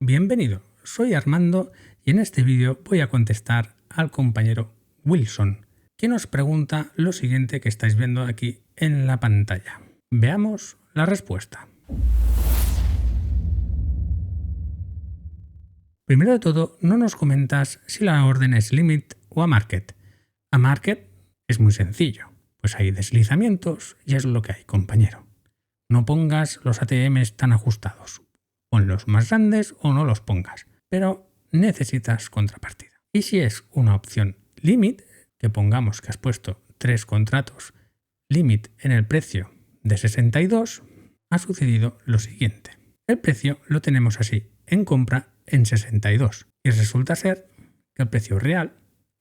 Bienvenido, soy Armando y en este vídeo voy a contestar al compañero Wilson, que nos pregunta lo siguiente que estáis viendo aquí en la pantalla. Veamos la respuesta. Primero de todo, no nos comentas si la orden es limit o a market. A market es muy sencillo, pues hay deslizamientos y es lo que hay, compañero. No pongas los ATMs tan ajustados. Ponlos más grandes o no los pongas, pero necesitas contrapartida. Y si es una opción limit, que pongamos que has puesto 3 contratos limit en el precio de 62, ha sucedido lo siguiente. El precio lo tenemos así, en compra en 62, y resulta ser que el precio real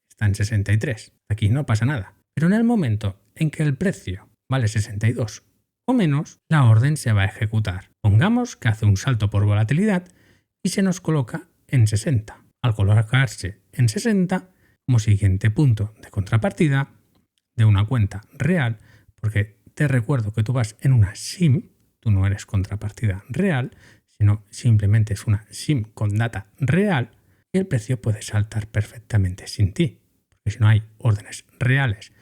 está en 63. Aquí no pasa nada, pero en el momento en que el precio vale 62 o menos, la orden se va a ejecutar. Pongamos que hace un salto por volatilidad y se nos coloca en 60. Al colocarse en 60, como siguiente punto de contrapartida de una cuenta real, porque te recuerdo que tú vas en una SIM, tú no eres contrapartida real, sino simplemente es una SIM con data real, y el precio puede saltar perfectamente sin ti, porque si no hay órdenes reales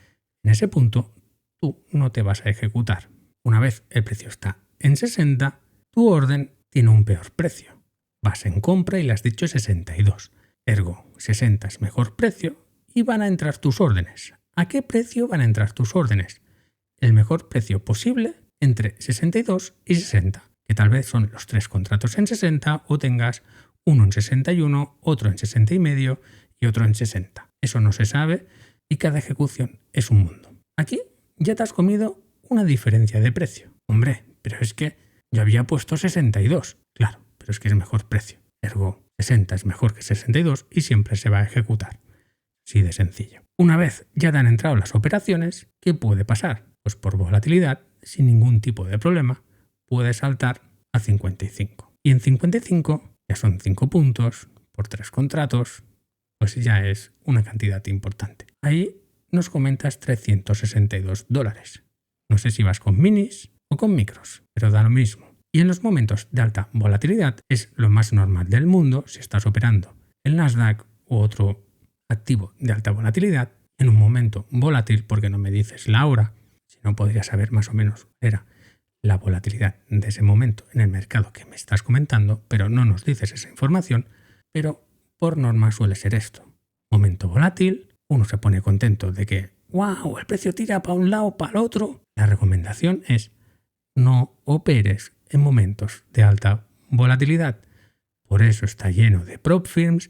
en ese punto, tú no te vas a ejecutar. Una vez el precio está en 60, tu orden tiene un peor precio. Vas en compra y le has dicho 62. Ergo, 60 es mejor precio y van a entrar tus órdenes. ¿A qué precio van a entrar tus órdenes? El mejor precio posible entre 62 y 60, que tal vez son los 3 contratos en 60 o tengas uno en 61, otro en 60 y medio y otro en 60. Eso no se sabe y cada ejecución es un mundo. Aquí ya te has comido una diferencia de precio. Hombre, pero es que yo había puesto 62. Claro, pero es que es mejor precio. Ergo, 60 es mejor que 62 y siempre se va a ejecutar. Así de sencillo. Una vez ya te han entrado las operaciones, ¿qué puede pasar? Pues por volatilidad, sin ningún tipo de problema, puede saltar a 55. Y en 55 ya son 5 puntos por 3 contratos, pues ya es una cantidad importante. Ahí nos comentas $362. No sé si vas con minis o con micros, pero da lo mismo. Y en los momentos de alta volatilidad es lo más normal del mundo si estás operando el Nasdaq u otro activo de alta volatilidad en un momento volátil, porque no me dices la hora, si no podría saber más o menos era la volatilidad de ese momento en el mercado que me estás comentando, pero no nos dices esa información, pero por norma suele ser esto. Momento volátil, uno se pone contento de que ¡wow! El precio tira para un lado, para el otro. La recomendación es no operes en momentos de alta volatilidad. Por eso está lleno de prop firms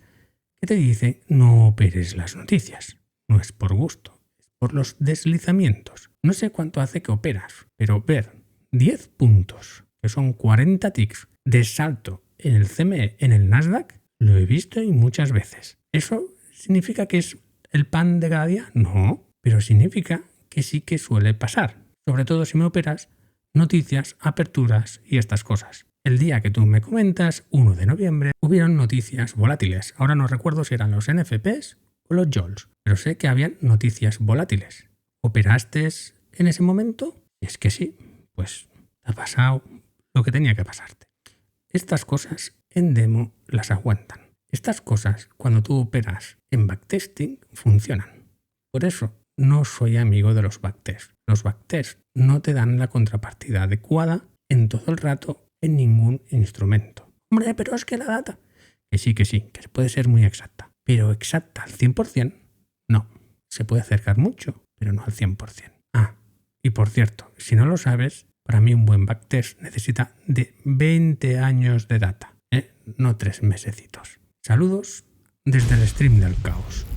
que te dicen no operes las noticias. No es por gusto, es por los deslizamientos. No sé cuánto hace que operas, pero ver 10 puntos, que son 40 ticks, de salto en el CME, en el Nasdaq, lo he visto y muchas veces. ¿Eso significa que es el pan de cada día? No. Pero significa que sí que suele pasar, sobre todo si me operas noticias, aperturas y estas cosas. El día que tú me comentas, 1 de noviembre, hubieron noticias volátiles. Ahora no recuerdo si eran los NFPs o los JOLs, pero sé que habían noticias volátiles. ¿Operaste en ese momento? Y es que sí, pues te ha pasado lo que tenía que pasarte. Estas cosas en demo las aguantan. Estas cosas, cuando tú operas en backtesting, funcionan. Por eso, no soy amigo de los backtests. Los backtests no te dan la contrapartida adecuada en todo el rato en ningún instrumento. Hombre, pero es que la data... Que sí, que puede ser muy exacta. Pero exacta al 100%, no. Se puede acercar mucho, pero no al 100%. Ah, y por cierto, si no lo sabes, para mí un buen backtest necesita de 20 años de data, no 3 mesecitos. Saludos desde el stream del caos.